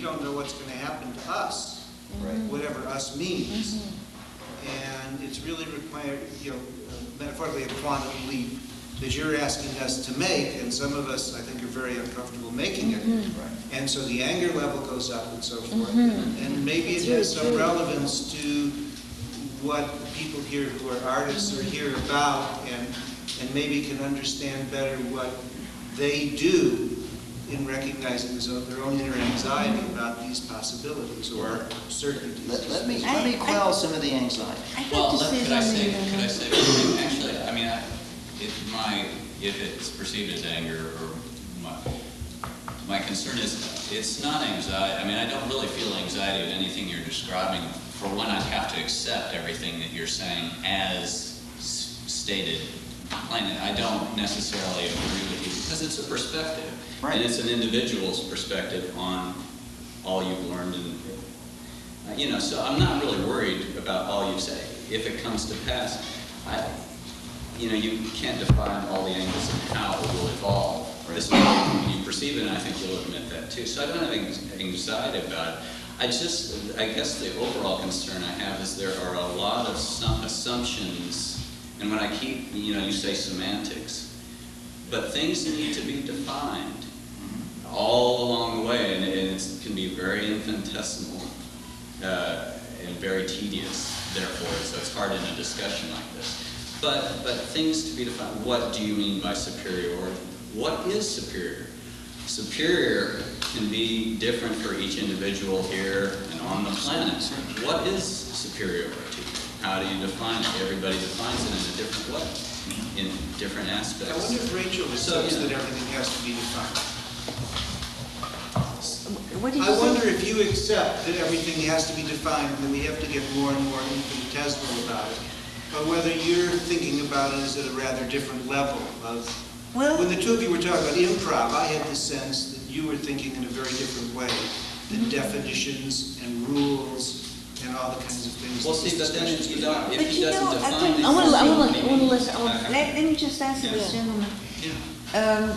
don't know what's going to happen to us, Right. whatever us means. And it's really required, metaphorically, a quantum leap that you're asking us to make, and some of us, I think, are very uncomfortable making it. Right. And so the anger level goes up and so forth. And maybe it has some relevance to what people here who are artists are here about, and maybe can understand better what they do in recognizing their own inner anxiety about these possibilities or certainties. Let me quell some of the anxiety. Well, could I say something? Actually, I mean, if it's perceived as anger, or my concern is, it's not anxiety. I mean, I don't really feel anxiety at anything you're describing. For one, I'd have to accept everything that you're saying as stated plainly. I don't necessarily agree with you, because it's a perspective. Right. And it's an individual's perspective on all you've learned. And, so I'm not really worried about all you say. If it comes to pass, you can't define all the angles of how it will evolve. This way, when you perceive it, and I think you'll admit that too. So I don't have anxiety about it. I guess the overall concern I have is there are a lot of assumptions, and when I keep, you say semantics, but things need to be defined all along the way, and it can be very infinitesimal and very tedious, therefore, so it's hard in a discussion like this. But things to be defined. What do you mean by superiority? What is superior? Superior can be different for each individual here and on the planet. What is superiority? How do you define it? Everybody defines it in a different way, in different aspects. I wonder if Rachel assumes that everything has to be defined. I wonder if you accept that everything has to be defined and that we have to get more and more infinitesimal about it, or whether you're thinking about it as at a rather different level of... When the two of you were talking about improv, I had the sense that you were thinking in a very different way than definitions and rules and all the kinds of things. Well, see, but then if he doesn't define these... I want to listen. Let me just answer this gentleman. Yeah.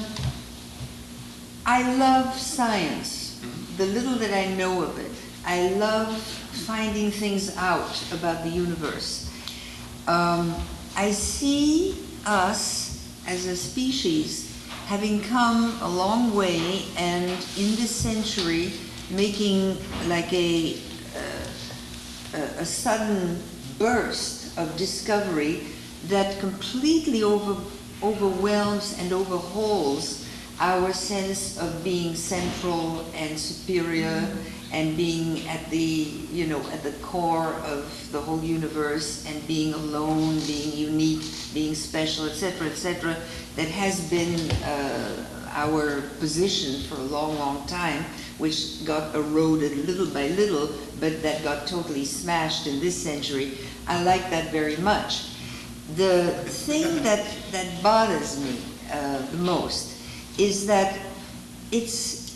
I love science, the little that I know of it. I love finding things out about the universe. I see us as a species having come a long way, and in this century making like a sudden burst of discovery that completely overwhelms and overhauls our sense of being central and superior and being at the core of the whole universe, and being alone, being unique, being special, etc., that has been our position for a long, long time, which got eroded little by little, but that got totally smashed in this century. I like that very much. The thing that bothers me the most is that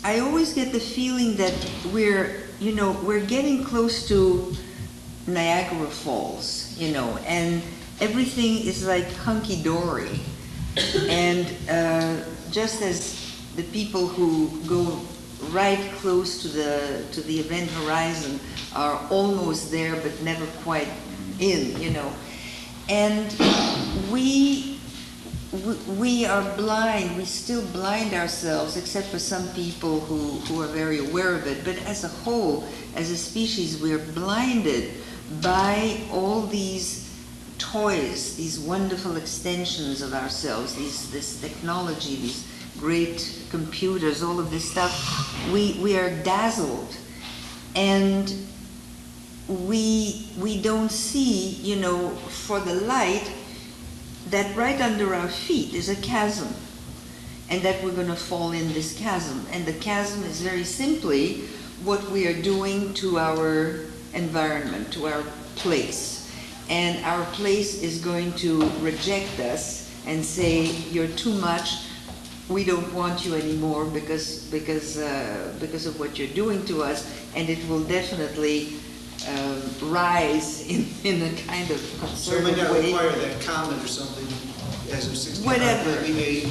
I always get the feeling that we're getting close to Niagara Falls, and everything is like hunky-dory. And just as the people who go right close to the event horizon are almost there but never quite in, and we are blind. We still blind ourselves, except for some people who are very aware of it. But as a whole, as a species, we are blinded by all these toys, these wonderful extensions of ourselves, this technology, these great computers, all of this stuff. We are dazzled, and we don't see, for the light, that right under our feet is a chasm, and that we're going to fall in this chasm. And the chasm is very simply what we are doing to our environment, to our place. And our place is going to reject us and say, you're too much, we don't want you anymore because of what you're doing to us, and it will definitely rise in a kind of So we conservative might way. require that comment or something as of 65. Whatever. That we may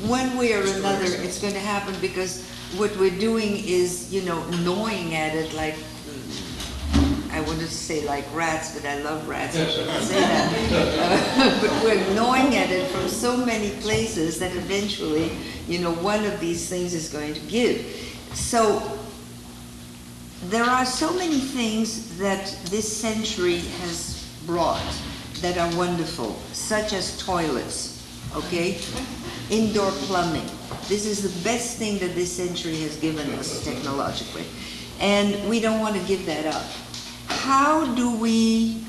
One way or destroy another, ourselves. it's going to happen, because what we're doing is, gnawing at it like, I wanted to say like rats, but I love rats, I shouldn't say that. But we're gnawing at it from so many places that eventually, one of these things is going to give. So there are so many things that this century has brought that are wonderful, such as toilets, okay? Indoor plumbing. This is the best thing that this century has given us technologically. And we don't want to give that up. How do we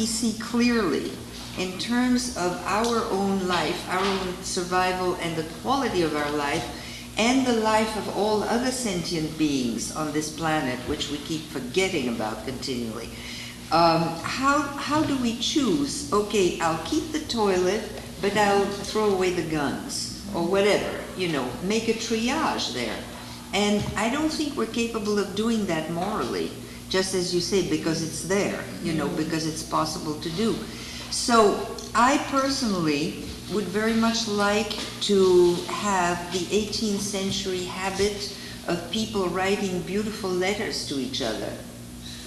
see clearly in terms of our own life, our own survival and the quality of our life, and the life of all other sentient beings on this planet, which we keep forgetting about continually? How do we choose, okay, I'll keep the toilet, but I'll throw away the guns, or whatever, make a triage there. And I don't think we're capable of doing that morally, just as you say, because it's there, because it's possible to do. So I personally would very much like to have the 18th century habit of people writing beautiful letters to each other.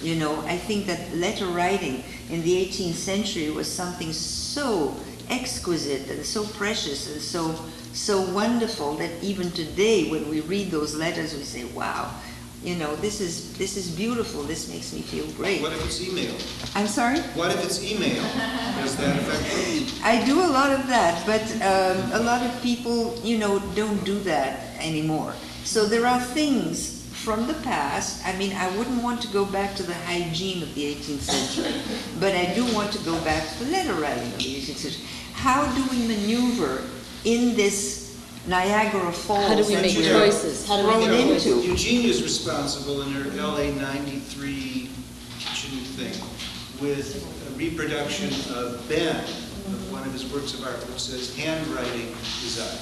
I think that letter writing in the 18th century was something so exquisite and so precious and so wonderful that even today when we read those letters we say, wow, this is beautiful, this makes me feel great. What if it's email? I'm sorry? What if it's email? Does that affect you? I do a lot of that, but a lot of people, don't do that anymore. So there are things from the past. I mean, I wouldn't want to go back to the hygiene of the 18th century, but I do want to go back to the letter writing of the 18th century. How do we maneuver in this Niagara Falls? How do we make choices? How do we thrown make choices? into? Eugenia is responsible in her LA 93 kitchen thing with a reproduction of Ben, of one of his works of art, which says handwriting design,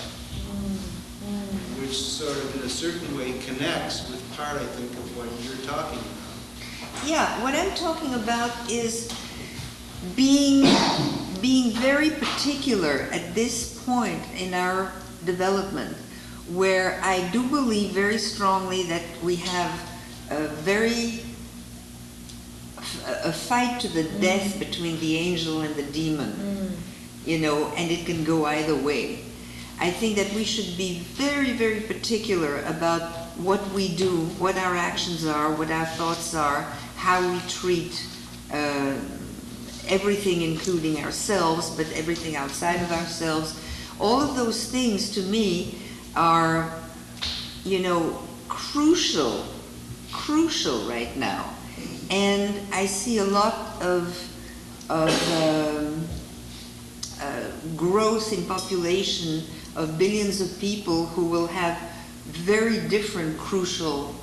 which sort of in a certain way connects with part, I think, of what you're talking about. Yeah, what I'm talking about is being very particular at this point in our development, where I do believe very strongly that we have a fight to the death between the angel and the demon, and it can go either way. I think that we should be very, very particular about what we do, what our actions are, what our thoughts are, how we treat everything, including ourselves, but everything outside of ourselves. All of those things, to me, are, crucial right now. And I see a lot of growth in population of billions of people who will have very different crucial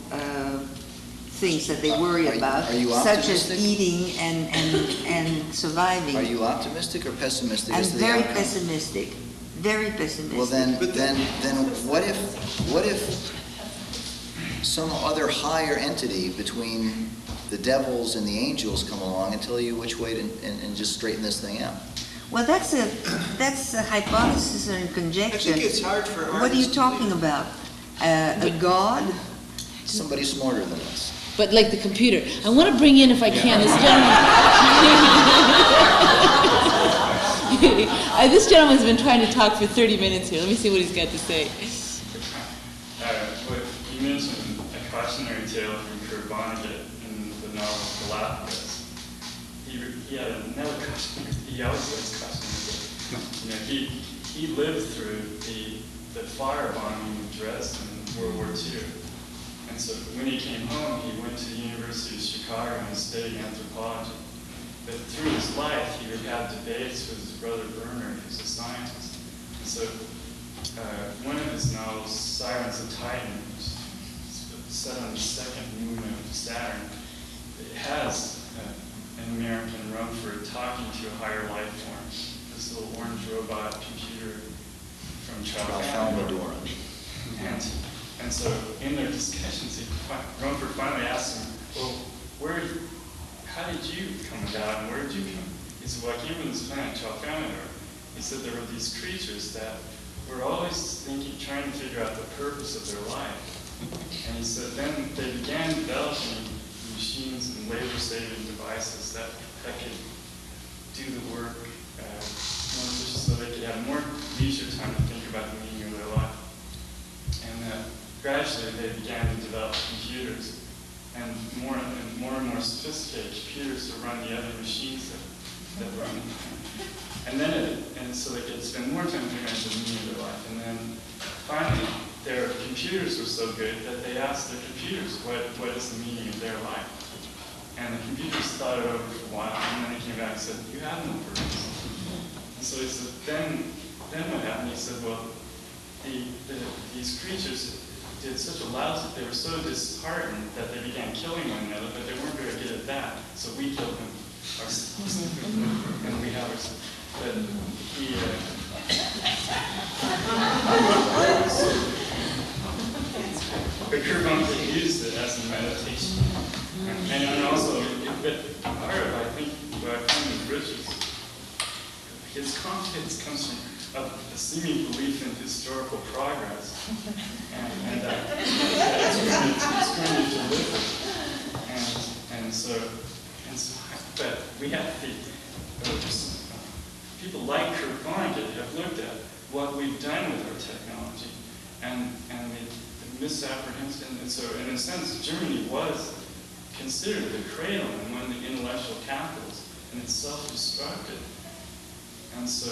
things that they worry about, are you such as optimistic? eating and surviving. Are you optimistic or pessimistic I'm as to the very outcome? pessimistic. Very pessimistic. Well, then what if some other higher entity between the devils and the angels come along and tell you which way to and just straighten this thing out? Well, that's a hypothesis and conjecture. I think it's hard for artists. What are you talking about? A god? Somebody smarter than us. But like the computer. I want to bring in, if I can, this gentleman. This gentleman's been trying to talk for 30 minutes here. Let me see what he's got to say. What you mentioned a cautionary tale from Kurt Vonnegut in the novel Galapagos. He had another cautionary. He always has cautionary. He lived through the firebombing of Dresden in World War II. And so when he came home, he went to the University of Chicago and studied anthropology. But through his life, he would have debates with his brother Bernard, who's a scientist. And so one of his novels, Sirens of Titan, which is set on the second moon of Saturn, it has an American Rumford talking to a higher life form, this little orange robot computer from Tralfamadora. And so in their discussions, Rumford finally asked him, well, how did you come about and where did you come? He said, well, I came from this planet, Tralfamadora. He said there were these creatures that were always trying to figure out the purpose of their life. And he said then they began developing machines and labor-saving devices that could do the work more efficient, so they could have more leisure time to think about the meaning of their life. And gradually they began to develop computers, and more sophisticated computers to run the other machines that run them. And so they could spend more time figuring out the meaning of their life. And then finally, their computers were so good that they asked their computers what is the meaning of their life. And the computers thought it over for a while, and then they came back and said, you have no purpose. And so he said, then what happened? He said, well, these creatures did such a lousy, they were so disheartened that they began killing one another, but they weren't very good at that, so we killed them ourselves. And we have ourselves. But but Kirvan used it as a meditation. And also, but part of, I think, what I find with Richard's, his confidence comes from a seeming belief in historical progress, and that it's going to deliver. And so, but we have people like Kurt Vonnegut have looked at what we've done with our technology, and the misapprehension. And so, in a sense, Germany was considered the cradle and one of the intellectual capitals, and it's self-destructive. And so,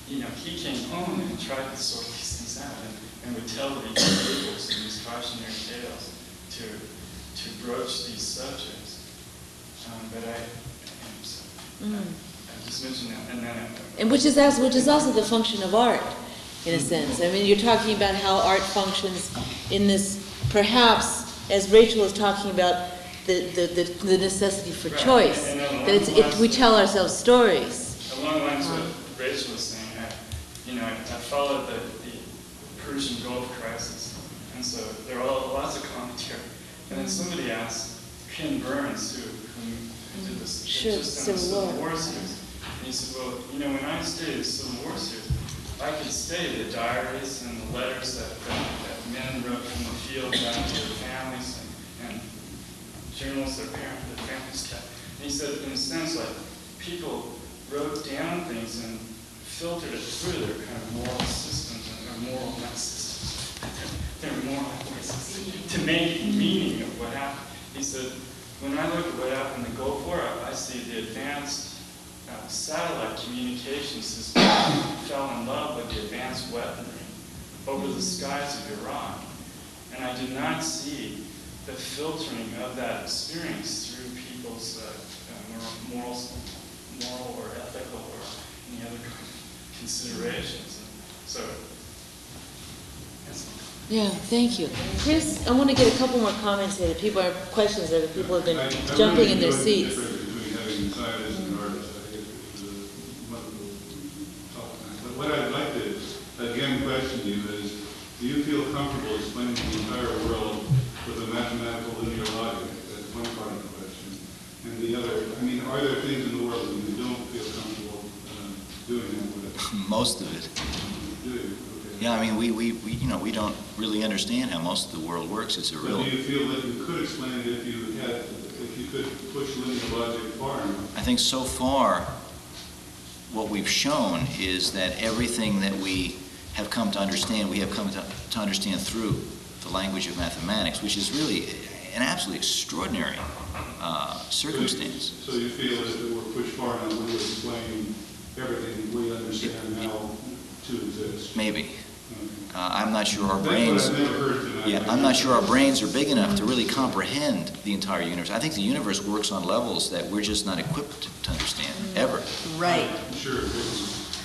he came home and tried to sort these things out, and would tell these fables and these cautionary tales to broach these subjects. But I just mentioned that, and then And which is also the function of art, in a sense. I mean, you're talking about how art functions in this, perhaps, as Rachel is talking about, the necessity for choice. That we tell ourselves stories. Along the lines of what Rachel was saying, I followed the Persian Gulf crisis, and so there are lots of commentary. And then somebody asked Ken Burns, who did this, just in the Civil War series, and he said, well, when I studied the Civil War series, I could study the diaries and the letters that men wrote from the field down to their families, and journals their families kept. And he said, in a sense, like, people wrote down things and filtered it through their kind of moral systems, and their moral, not systems, their moral voices, to make meaning of what happened. He said, when I look at what happened in the Gulf War, I see the advanced satellite communication system fell in love with the advanced weaponry over the skies of Iraq. And I did not see the filtering of that experience through people's moral or ethical or any other kind of considerations. And so, Yeah, thank you. Chris, I want to get a couple more comments here. Questions that people have been jumping in their seats. Between having scientists and artists, I guess is one of the top times. But what I'd like to again question you is, do you feel comfortable explaining the entire world with a mathematical linear logic? That's one part of the question. And the other, are there things in the world that you don't feel comfortable doing that with? Most of it. Do you? Okay. Yeah, we don't really understand how most of the world works. It's a real. But do you feel that you could explain it if you could push linear logic far enough? I think so far, what we've shown is that everything that we have come to understand, we have come to understand through the language of mathematics, which is really an absolutely extraordinary circumstance. So you feel that if it were pushed far enough, we would explain everything we understand now to exist? Maybe. Okay. I'm not sure our That's brains. what I've never heard tonight. Yeah, I'm not sure our brains are big enough to really comprehend the entire universe. I think the universe works on levels that we're just not equipped to understand, ever. Right. Sure.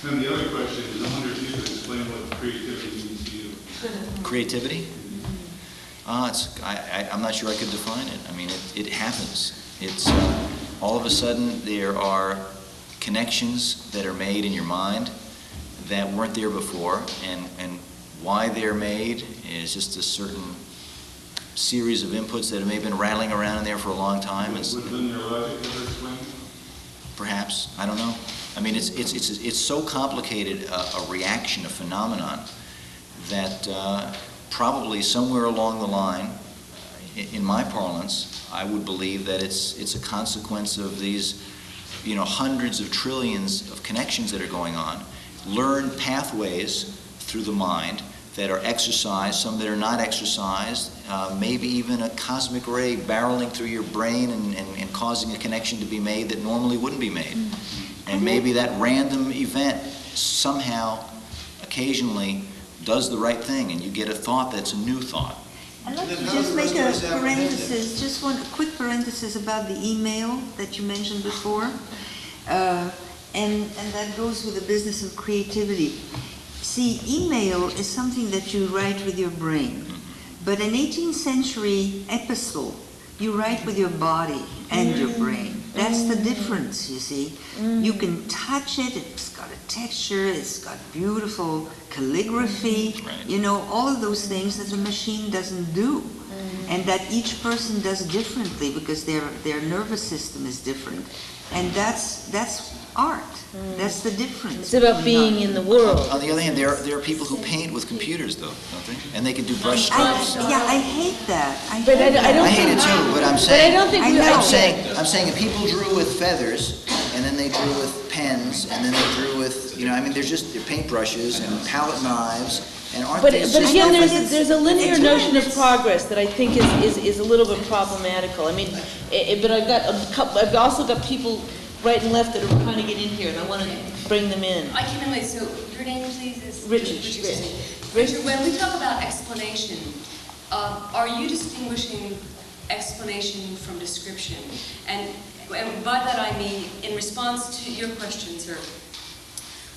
Then the other question is, I wonder if you could explain what creativity means to you. Creativity? I'm not sure I could define it. It happens. It's all of a sudden there are connections that are made in your mind that weren't there before, and why they're made is just a certain series of inputs that have maybe been rattling around in there for a long time. Would linear logic ever explain? Perhaps, I don't know. I mean, it's so complicated a reaction, a phenomenon, that probably somewhere along the line, in my parlance, I would believe that it's a consequence of these, hundreds of trillions of connections that are going on, learned pathways through the mind that are exercised, some that are not exercised, maybe even a cosmic ray barreling through your brain and causing a connection to be made that normally wouldn't be made. And maybe that random event somehow, occasionally, does the right thing, and you get a thought that's a new thought. I'd like to just make a parenthesis, just one quick parenthesis about the email that you mentioned before, and that goes with the business of creativity. See, email is something that you write with your brain, but an 18th century epistle, you write with your body and your brain. That's the difference, you see. You can touch it, it's got a texture, it's got beautiful calligraphy, all of those things that the machine doesn't do. And that each person does differently because their nervous system is different. And that's art. That's the difference. It's about being in the world. On the other hand, there are people who paint with computers, though, don't they? And they can do brush strokes. I hate that. I hate it too, but I'm saying. But I don't think I'm saying if people drew with feathers, and then they drew with pens, and then they drew with, they're paintbrushes and palette knives. And but again, there's a linear notion of progress that I think is a little bit problematical. I mean, but I've also got people right and left that are trying to get in here, and I want to bring them in. I came in late, so your name, please, is? Richard. Richard, when we talk about explanation, are you distinguishing explanation from description? And by that I mean, in response to your question, sir,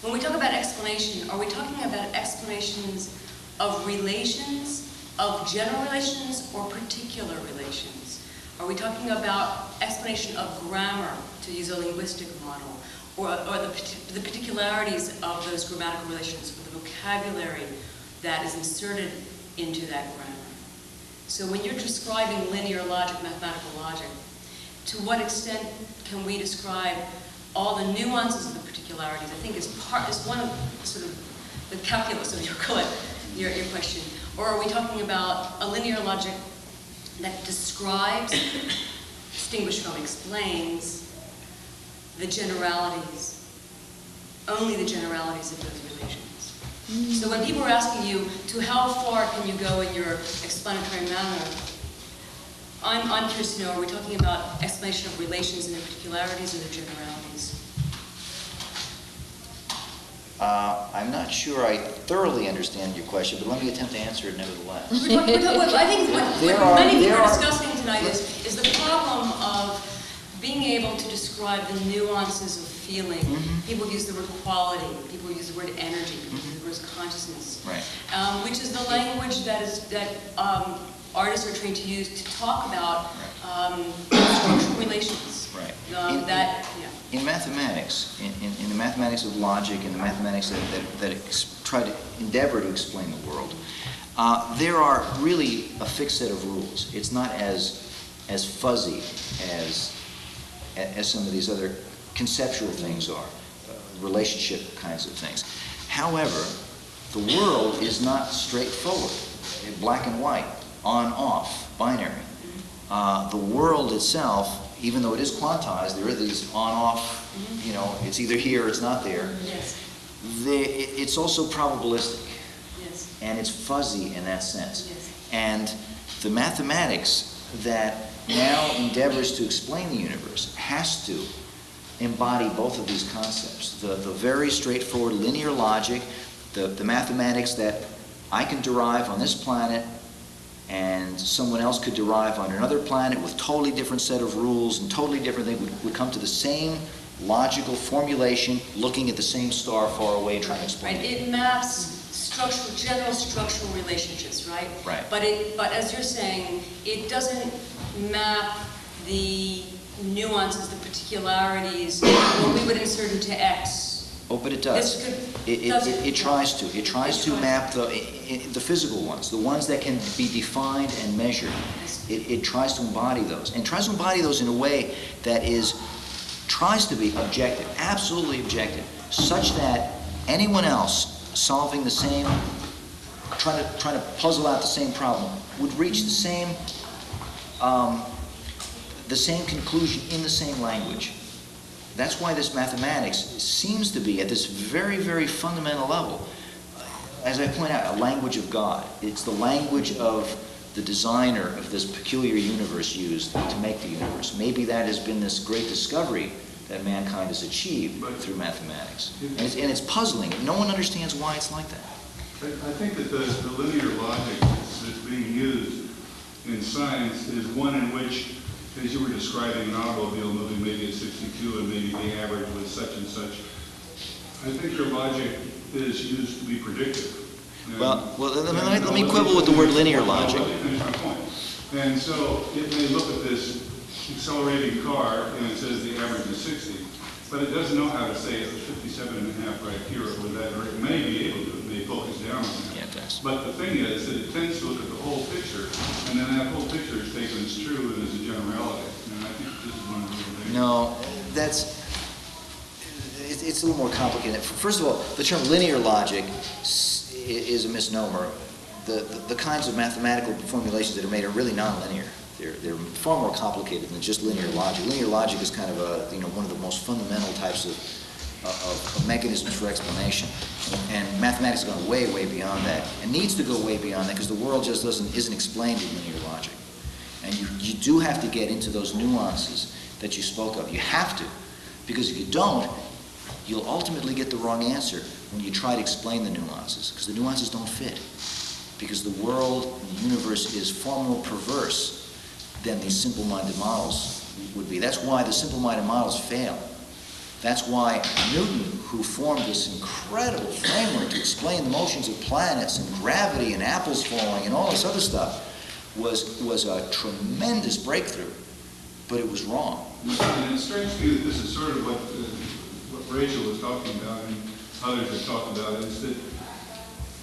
when we talk about explanation, are we talking about explanations of relations, of general relations, or particular relations? Are we talking about explanation of grammar, to use a linguistic model, or the particularities of those grammatical relations, or the vocabulary that is inserted into that grammar? So when you're describing linear logic, mathematical logic, to what extent can we describe all the nuances of the particularities? I think is one of sort of the calculus of your question. Or are we talking about a linear logic that describes, distinguished from explains, the generalities, only the generalities of those relations? So when people are asking you, to how far can you go in your explanatory manner, I'm curious to know, are we talking about explanation of relations and their particularities or their generalities? I'm not sure I thoroughly understand your question, but let me attempt to answer it nevertheless. I think what many people are discussing tonight is the problem of being able to describe the nuances of feeling. People use the word quality, people use the word energy, people use the word consciousness, right. Which is the language that artists are trained to use to talk about structural relations. Right. In mathematics, in the mathematics of logic and the mathematics that try to endeavor to explain the world, there are really a fixed set of rules. It's not as fuzzy as some of these other conceptual things are, relationship kinds of things. However, the world is not straightforward, black and white, on, off, binary. The world itself, even though it is quantized, there are these on, off, it's either here or it's not there. Yes. It's also probabilistic. Yes. And it's fuzzy in that sense. Yes. And the mathematics that now endeavors to explain the universe has to embody both of these concepts. The very straightforward linear logic, the mathematics that I can derive on this planet and someone else could derive on another planet with totally different set of rules and totally different things would come to the same logical formulation looking at the same star far away trying to explain it. It maps general structural relationships, right? Right. But as you're saying, it doesn't map the nuances, the particularities, what we would insert into X. Oh, but it does. It tries to. It tries to map the physical ones, the ones that can be defined and measured. It tries to embody those, and tries to embody those in a way that is tries to be objective, absolutely objective, such that anyone else solving the same, trying to puzzle out the same problem, would reach the same conclusion in the same language. That's why this mathematics seems to be at this very, very fundamental level, as I point out, a language of God. It's the language of the designer of this peculiar universe used to make the universe. Maybe that has been this great discovery that mankind has achieved through mathematics. And it's puzzling. No one understands why it's like that. I think that the linear logic that's being used in science is one in which, as you were describing an automobile moving maybe at 62 and maybe the average was such and such, I think your logic is used to be predictive. Well, let me quibble with the word linear logic. Let me finish my point. And so it may look at this accelerating car and it says the average is 60, but it doesn't know how to say it's 57 and a half right here or that, or it may be able to, it may focus down on that. Yeah, it does. But the thing is that it tends to look at the whole picture, and then that whole picture is taken as true and as a generality. And I think this is one of the real things. No, it's a little more complicated. First of all, the term linear logic is a misnomer. The kinds of mathematical formulations that are made are really nonlinear. They're far more complicated than just linear logic. Linear logic is kind of one of the most fundamental types of mechanisms for explanation. And mathematics has gone way, way beyond that, and needs to go way beyond that because the world just isn't explained in linear logic. And you do have to get into those nuances that you spoke of. You have to, because if you don't, you'll ultimately get the wrong answer when you try to explain the nuances, because the nuances don't fit. Because the world, the universe is far more perverse than these simple-minded models would be. That's why the simple-minded models fail. That's why Newton, who formed this incredible framework to explain the motions of planets and gravity and apples falling and all this other stuff, was a tremendous breakthrough, but it was wrong. And it strikes me that this is sort of what Rachel was talking about and others have talked about, is that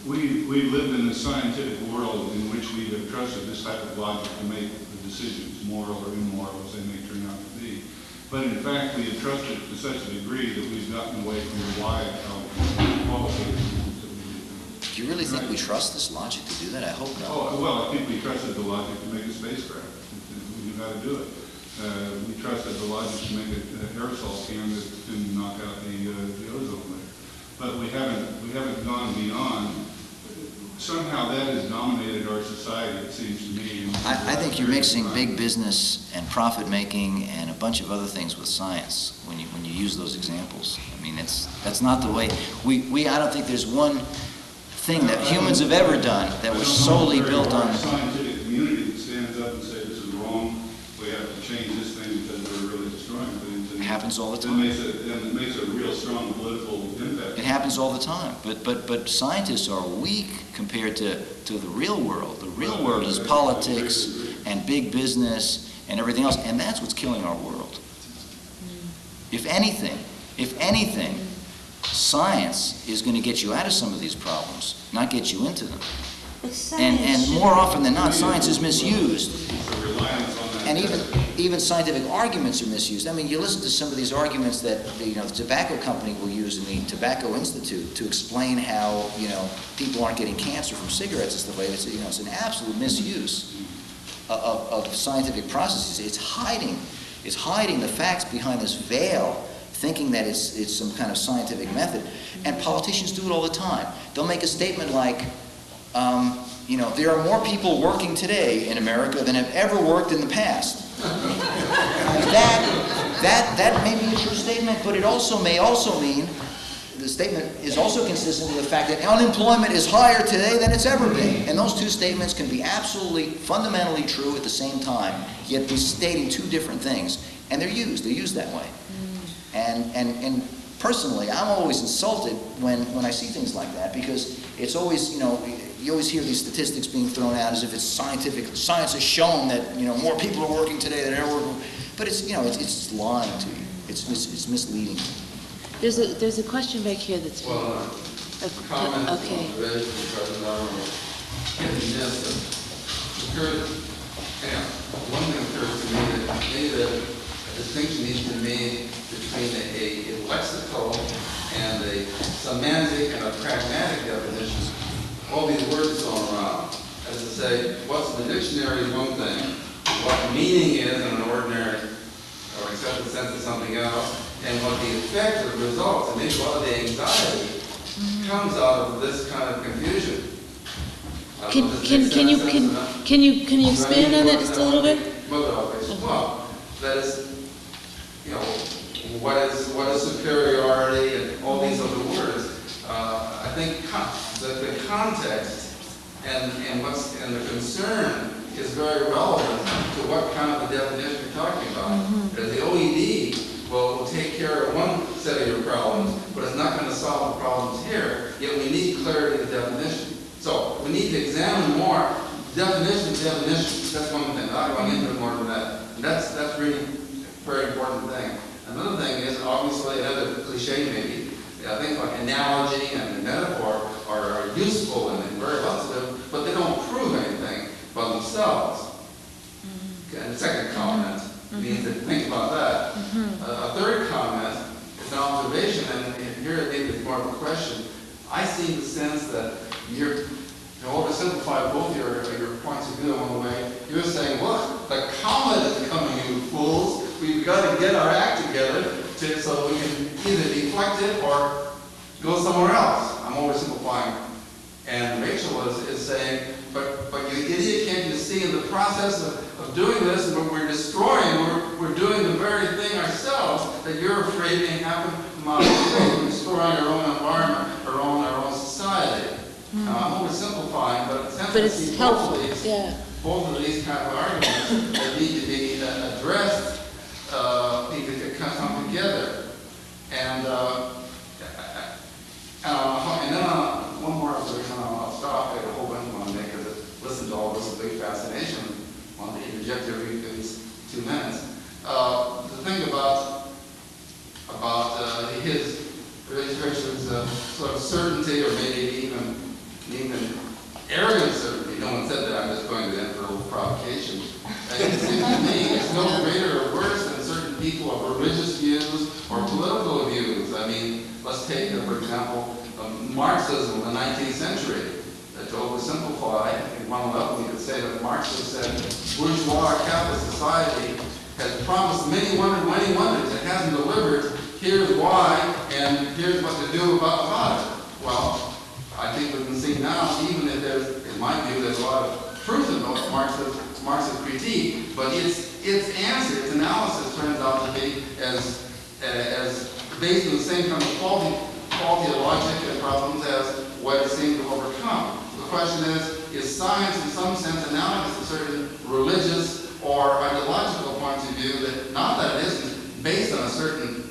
we live in a scientific world in which we have trusted this type of logic to make the decisions, moral or immoral as they may turn out to be. But in fact, we have trusted to such a degree that we've gotten away from the wide qualitative things that we do. Do you really think we trust this logic to do that? I hope not. Oh, well, I think we trusted the logic to make a spacecraft. We knew how to do it. We trusted the logic to make an aerosol can that can knock out the ozone layer. But we haven't gone beyond. Somehow that has dominated our society, it seems to me. I think you're mixing big business and profit making and a bunch of other things with science when you use those examples. I mean, that's not the way. I don't think there's one thing that humans have ever done that was solely built on. The scientific community that stands up and says this is wrong. We have to change this thing because we're really destroying things. It happens all the time. It makes a real strong political impact. It happens all the time. But scientists are weak compared to the real world. The real world is politics and big business and everything else, and that's what's killing our world. If anything, science is going to get you out of some of these problems, not get you into them. And more often than not, science is misused. And even scientific arguments are misused. I mean, you listen to some of these arguments that the tobacco company will use in the Tobacco Institute to explain how people aren't getting cancer from cigarettes and stuff like that. It's an absolute misuse of scientific processes. It's hiding the facts behind this veil, thinking that it's some kind of scientific method. And politicians do it all the time. They'll make a statement like, there are more people working today in America than have ever worked in the past. That may be a true statement, but it may also mean the statement is also consistent with the fact that unemployment is higher today than it's ever been. And those two statements can be absolutely fundamentally true at the same time, yet be stating two different things. And they're used that way. And personally, I'm always insulted when I see things like that, because it's always, you always hear these statistics being thrown out as if it's scientific. Science has shown that, more people are working today than ever working. But it's lying to you. It's misleading. There's a question back here that's... Well, comment okay. on the because one thing occurs to me that maybe that at the distinction needs to be made between a lexical and a semantic and a pragmatic definition. All these words thrown around. As to say, what's in the dictionary is one thing, what meaning is in an ordinary or accepted sense is something else, and what the effect or results, and maybe a lot of the anxiety, comes out of this kind of confusion. Can you expand on that just a little bit? Well, that is, you know, what is superiority and all these other words. I think that the context and the concern is very relevant to what kind of a definition you're talking about. Because the OED will take care of one set of your problems, but it's not going to solve the problems here. Yet we need clarity of definition. So we need to examine more definition. That's one thing. I'm not going into more than that. And that's really a very important thing. Another thing is obviously another cliche maybe. I think like analogy and metaphor are useful and very illustrative, but they don't prove anything by themselves. Okay, and the second comment means to think about that. A third comment is an observation, and here it maybe is more of a question. I see the sense that you're to oversimplify both your points of view along the way. You're saying, look, the comet is coming, you fools. We've got to get our act together so we can either deflect it or go somewhere else. I'm oversimplifying. And Rachel is saying, but you idiot, can't you see in the process of doing this, and we're destroying, we're doing the very thing ourselves that you're afraid may happen tomorrow. We're destroying our own environment, our own society. Now, I'm oversimplifing, but It's helpful. Both of these kind of arguments that need to be addressed, need to come together. And then one more observation, I'll stop. I have a whole bunch I want to make because I listened to all this with big fascination. I want to interject every 2 minutes. The thing about Richard's sort of certainty, or maybe even arrogant certainty. No one said that. I'm just going to enter a little provocation. It seems to me it's no greater or worse than certain people of religious views or political views. I mean, let's take, for example, Marxism in the 19th century. To oversimplify, at one level, you could say that Marxist said bourgeois capitalist society has promised many wonders. It hasn't delivered. Here's why, and here's what to do about it. Well, I think we can see now, even if there's, in my view, there's a lot of truth in those Marxist critique, but its answer, its analysis turns out to be as based on the same kind of faulty logic and problems as what it seemed to overcome. The question is science in some sense analogous to certain religious or ideological points of view that, not that it isn't based on a certain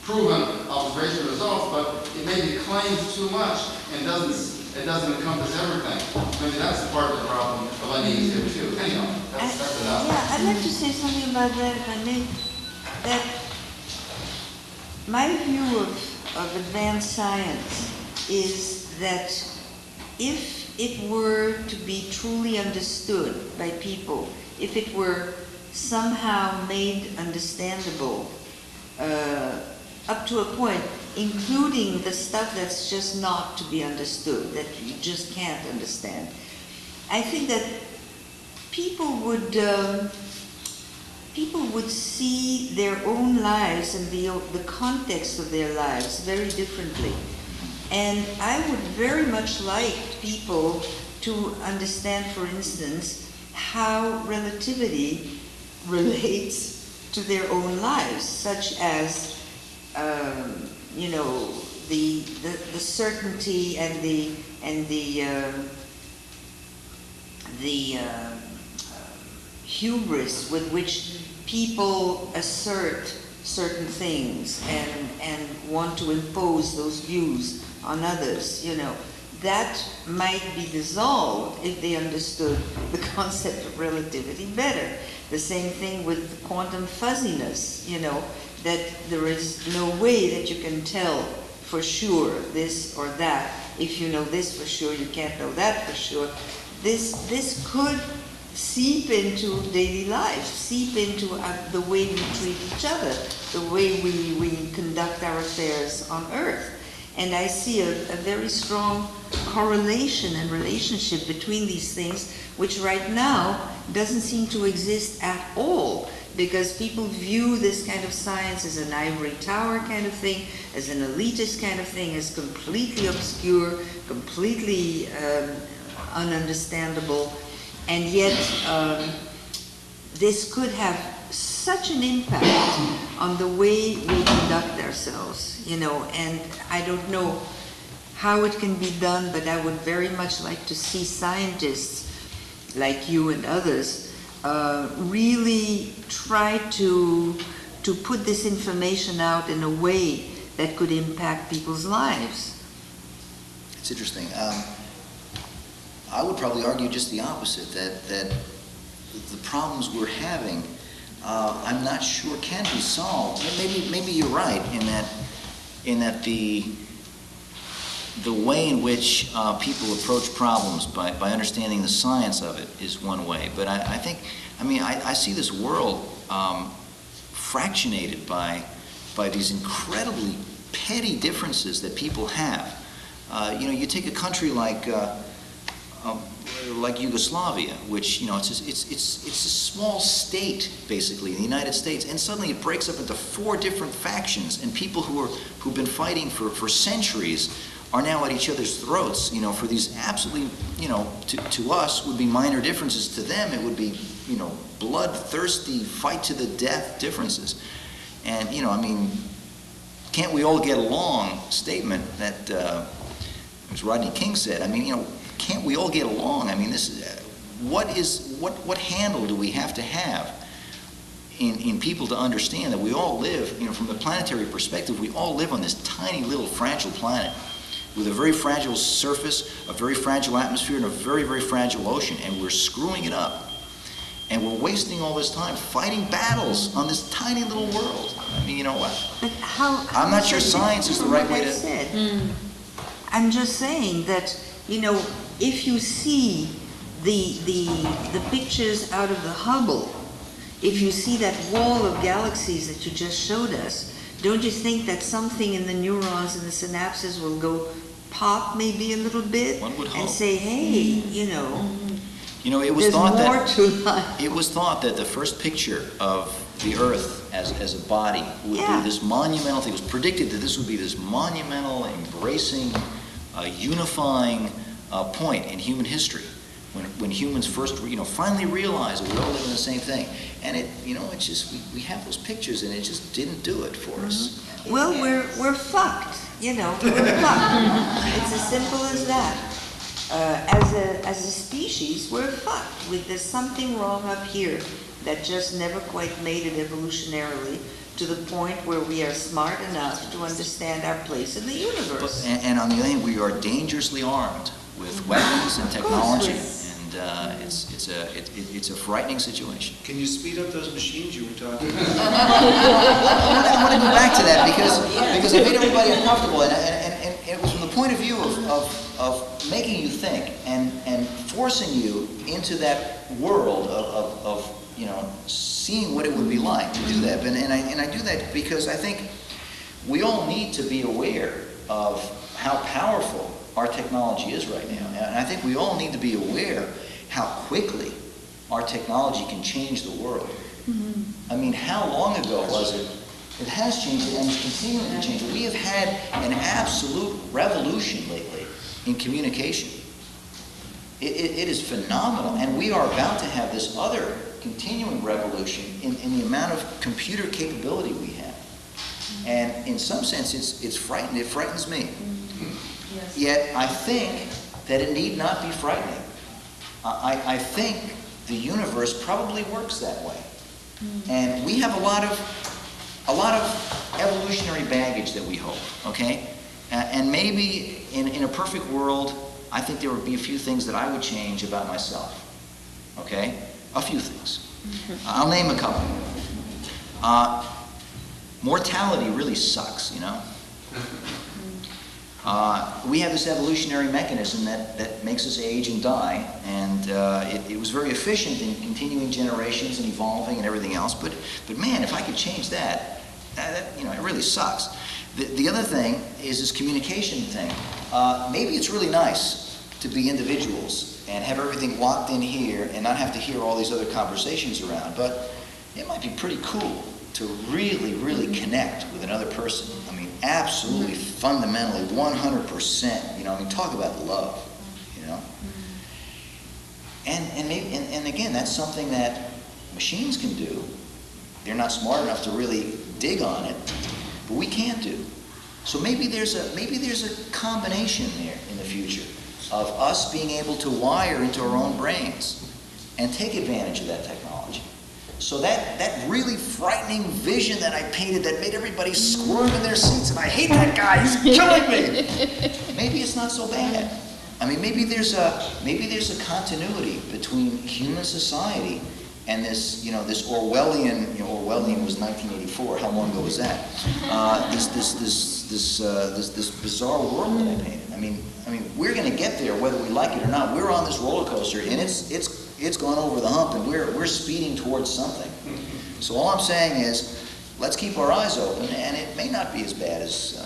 proven observation results, but it maybe claims too much and it doesn't encompass everything. Maybe that's part of the problem of unease here too. Anyhow, that's enough. Yeah, I'd like to say something about that, if I may. That my view of advanced science is that if it were to be truly understood by people, if it were somehow made understandable, up to a point, including the stuff that's just not to be understood, that you just can't understand, I think that people would see their own lives and the context of their lives very differently. And I would very much like people to understand, for instance, how relativity relates to their own lives, such as the certainty and the hubris with which people assert certain things and want to impose those views on others. That might be dissolved if they understood the concept of relativity better. The same thing with quantum fuzziness, that there is no way that you can tell for sure this or that. If you know this for sure, you can't know that for sure. This could seep into daily life, seep into the way we treat each other, the way we conduct our affairs on Earth. And I see a very strong correlation and relationship between these things, which right now doesn't seem to exist at all, because people view this kind of science as an ivory tower kind of thing, as an elitist kind of thing, as completely obscure, completely ununderstandable. And yet, this could have such an impact on the way we conduct ourselves, you know, and I don't know how it can be done, but I would very much like to see scientists like you and others really try to put this information out in a way that could impact people's lives. It's interesting. I would probably argue just the opposite, that the problems we're having, I'm not sure can be solved. Maybe you're right in that the way in which people approach problems by understanding the science of it is one way. But I see this world fractionated by these incredibly petty differences that people have. You take a country like Yugoslavia, which it's a small state basically in the United States, and suddenly it breaks up into 4 different factions, and people who've been fighting for centuries are now at each other's throats, for these absolutely, to us would be minor differences. To them, it would be, bloodthirsty, fight to the death differences. And, can't we all get along statement that, as Rodney King said, can't we all get along? This is, what handle do we have to have in people to understand that we all live, from the planetary perspective, we all live on this tiny little fragile planet with a very fragile surface, a very fragile atmosphere, and a very, very fragile ocean, and we're screwing it up. And we're wasting all this time fighting battles on this tiny little world. You know what? But how I'm not sure science is the right way to... I'm just saying that, if you see the pictures out of the Hubble, if you see that wall of galaxies that you just showed us, don't you think that something in the neurons and the synapses will go pop maybe a little bit? One would hope. And say, hey, it was there's thought more that to life. it was thought that the first picture of the Earth as a body would be this monumental thing. It was predicted that this would be this monumental, embracing, unifying point in human history, when humans first, finally realized that we all live in the same thing. And it's just we have those pictures, and it just didn't do it for us. Well, we're fucked, we're fucked. It's as simple as that. As a species, we're fucked. There's something wrong up here that just never quite made it evolutionarily to the point where we are smart enough to understand our place in the universe. And on the other hand, we are dangerously armed with weapons and technology, and it's a frightening situation. Can you speed up those machines you were talking about? I want to go back to that because it made everybody uncomfortable, and it was from the point of view of making you think and forcing you into that world of seeing what it would be like to do that. And I do that because I think we all need to be aware of how powerful our technology is right now. And I think we all need to be aware how quickly our technology can change the world. Mm-hmm. How long ago was it? It has changed and is continuing to change. We have had an absolute revolution lately in communication. It is phenomenal, and we are about to have this other continuing revolution in the amount of computer capability we have. And in some sense, it's frightening. It frightens me. Yes. Yet I think that it need not be frightening. I think the universe probably works that way. And we have a lot of evolutionary baggage that we hold, okay? And maybe in a perfect world, I think there would be a few things that I would change about myself, okay? A few things. I'll name a couple. Mortality really sucks, We have this evolutionary mechanism that makes us age and die, and it was very efficient in continuing generations and evolving and everything else. But man, if I could change that, it really sucks. The other thing is this communication thing. Maybe it's really nice to be individuals and have everything locked in here and not have to hear all these other conversations around. But it might be pretty cool to really, really connect with another person. I mean, absolutely, fundamentally, 100%. Talk about love, And again, that's something that machines can do. They're not smart enough to really dig on it, but we can't do. So maybe there's a combination there in the future of us being able to wire into our own brains and take advantage of that technology. So that really frightening vision that I painted that made everybody squirm in their seats, and I hate that guy, he's killing me. Maybe it's not so bad. I mean, maybe there's a continuity between human society and this Orwellian. Orwellian was 1984. How long ago was that? This bizarre world that I painted. I mean, we're going to get there whether we like it or not. We're on this roller coaster, and it's gone over the hump, and we're speeding towards something. So all I'm saying is, let's keep our eyes open, and it may not be as bad as.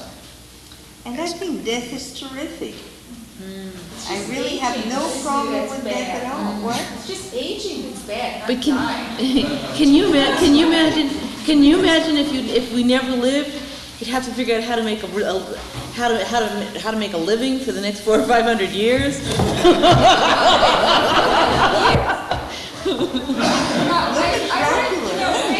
And I think death is terrific. I really have no problem with death at all. What? It's just aging is bad, not But dying. can you imagine if we never lived, you'd have to figure out how to make how to make a living for the next 400 or 500 years.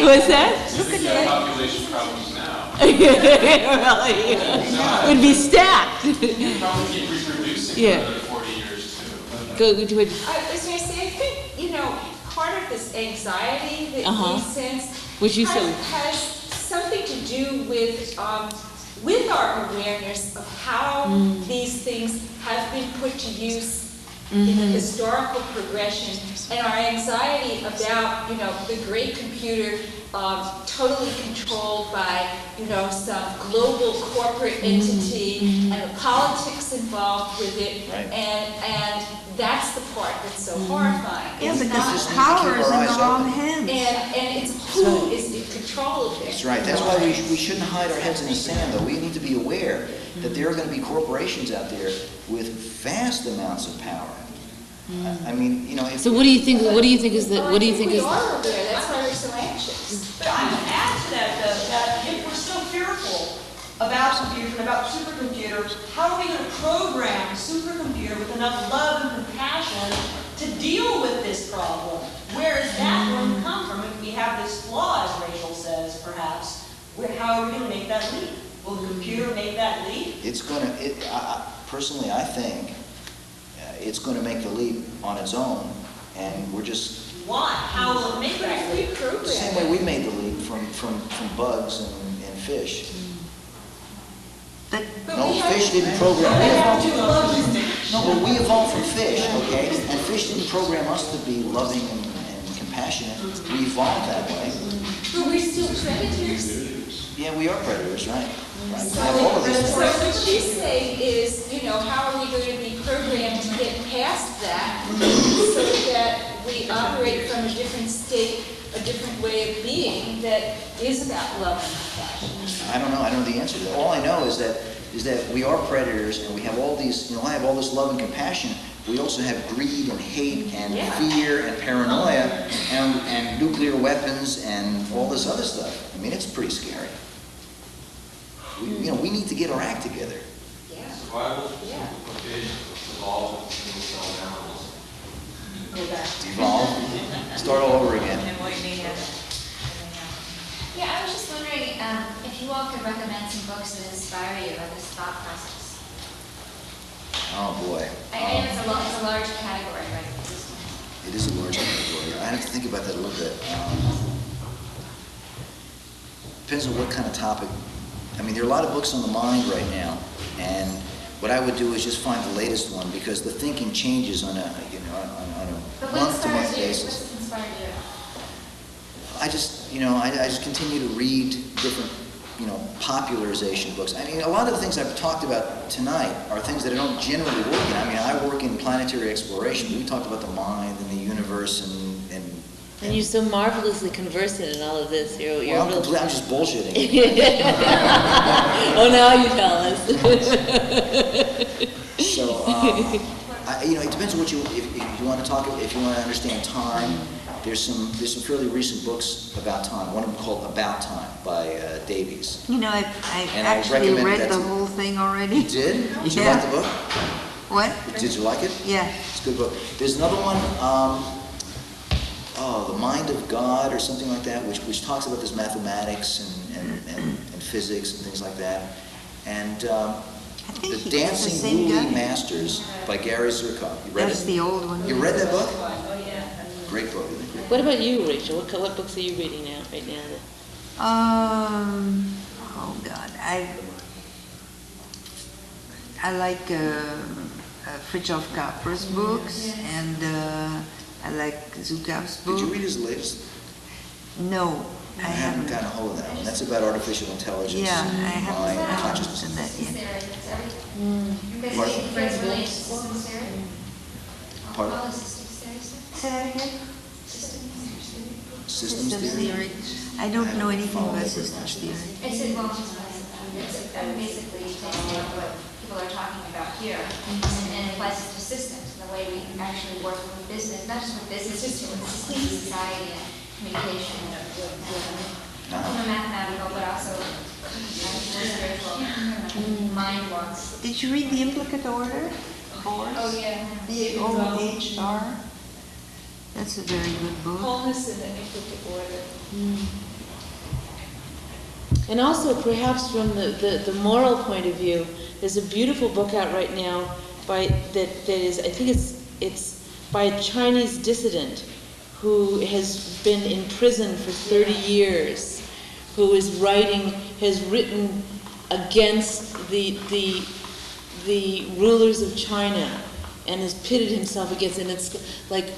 What's that? Look at the population problems now. Really, it would be stacked. Probably keep reproducing for another 40 years too. Go to it. I was going to say, I think, part of this anxiety that we sense Which you said. has something to do with our awareness of how these things have been put to use in the historical progression, and our anxiety about, the great computer totally controlled by, some global corporate entity and the politics involved with it, Right. and that's the part that's so horrifying. Yeah, It's because not- just the need to keep power is our in eyes the wrong open. hands. and it's who is in control of it. That's right. That's why we shouldn't hide our heads in the sand, though. We need to be aware that there are going to be corporations out there with vast amounts of power. I mean, if So what do you think? What do you think is the? What do you think we is? are aware, that's why we're so anxious. But I would add to that, though, that if we're so fearful about computers and about supercomputers, how are we going to program a supercomputer with enough love and compassion to deal with this problem? Where is that going to come from? If we have this flaw, as Rachel says, perhaps, how are we going to make that leap? Will the computer make that leap? it's going to, personally, I think it's going to make the leap on its own, and we're just Why? How will it make that leap? the same way we made the leap from bugs and fish. But No, fish didn't program. No, but we evolved from fish, okay? And fish didn't program us to be loving and compassionate. We evolved that way. But we're still predators. Yeah, we are predators, right? Right. We So have all of these. what she's saying is, how are we going to be programmed to get past that so that we operate from a different state, a different way of being that is about love and compassion? I don't know. I don't know the answer to that. All I know is that we are predators, and we have all these. I have all this love and compassion. We also have greed and hate and fear and paranoia and nuclear weapons and all this other stuff. I mean, it's pretty scary. We need to get our act together. Yeah. Survival Yeah. implications evolve in single-cell animals. Evolve. Start all over again. Yeah, I was just wondering if you all could recommend some books that inspire you in this thought process. Oh, boy. I know it's a large category, right? It is a large category. I have to think about that a little bit. Depends on what kind of topic. I mean, there are a lot of books on the mind right now, and what I would do is just find the latest one, because the thinking changes on a But what month-to-month inspires you? basis. What's inspired you? I just continue to read different popularization books. I mean, a lot of the things I've talked about tonight are things that I don't generally work in. I mean, I work in planetary exploration. We talked about the mind and the universe And you're so marvelously conversant in all of this. I'm just bullshitting. Oh, now you tell us. So, it depends on what if you want to talk, if you want to understand time. There's some fairly recent books about time. One of them called About Time by Davies. I And I actually recommend read that the to- whole thing already. You did? Did you Yeah. like the book? What? Did you like it? Yeah. It's a good book. There's another one, The Mind of God or something like that, which talks about this mathematics and physics and things like that. And I think The he's the Dancing same Woolly guy. Masters by Gary Zirkov. You read That's it? the old one. You read that book? Oh, yeah. Great book, isn't it? Great. What about you, Rachel? What books are you reading right now? Oh God, I like Fritjof Capra's books, and I like Zukav's Did book. you read his latest? No, I I haven't haven't. gotten a hold of that one. That's about artificial intelligence Yeah, and I mind and haven't consciousness. done that Systems yet. theory, that's everything. Because Pardon? it differs related to systems theory. Pardon? All the systems theory stuff. Say that again? Systems theory? I don't know anything followed about it very systems much. theory. It's basically taking what people are talking about here and applies it to systems, the way we actually work with business, not just with business, just with systems, society, and communication. From a mathematical, but also spiritual, mind wants. Did you read The Implicate Order? Oh, yeah. B-O-H-R? That's a very good book. Wholeness in the implicate order. And also, perhaps from the moral point of view, there's a beautiful book out right now that is, I think it's by a Chinese dissident who has been in prison for 30 years, who has written against the rulers of China, and has pitted himself against, and it's like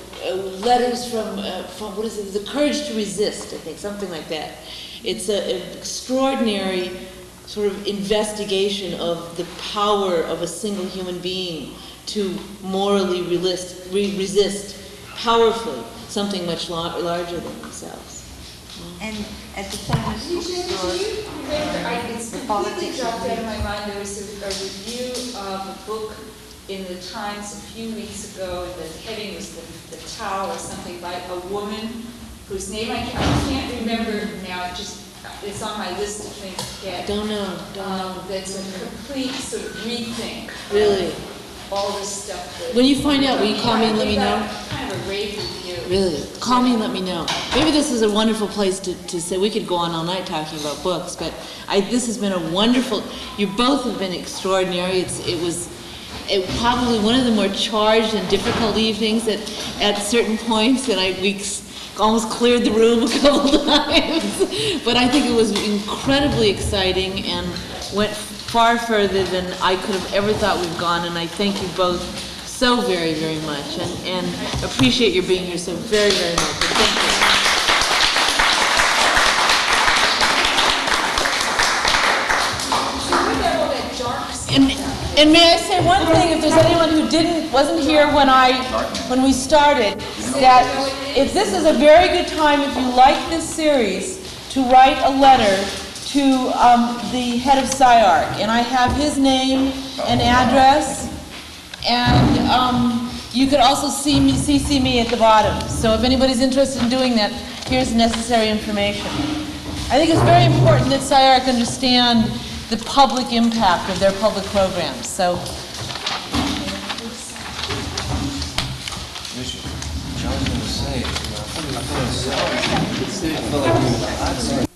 letters from what is it? The Courage to Resist, I think, something like that. It's an extraordinary sort of investigation of the power of a single human being to morally resist powerfully something much larger than themselves. And at the famous bookstore, It's The completely Politics dropped of out of my mind. There was a review of a book in the Times a few weeks ago, and the heading was the Tao or something, by a woman whose name I can't remember now. It's on my list of things to get. Don't know. That's a complete sort of rethink. Really? All this stuff. When you find out, will you call me and let me know? Kind of a rave review. Really? Call me and let me know. Maybe this is a wonderful place to say, we could go on all night talking about books, but this has been a wonderful, you both have been extraordinary. It was probably one of the more charged and difficult evenings at certain points, and we almost cleared the room a couple times. But I think it was incredibly exciting and went far further than I could have ever thought we've gone, and I thank you both so very, very much, and appreciate your being here so very, very much. Thank you. And may I say one thing, if there's anyone who wasn't here when we started, that if this is a very good time, if you like this series, to write a letter to the head of SCI-Arc, and I have his name and address, and you could also CC me at the bottom. So if anybody's interested in doing that, here's necessary information. I think it's very important that SCI-Arc understand the public impact of their public programs. So, I was going to say, I feel like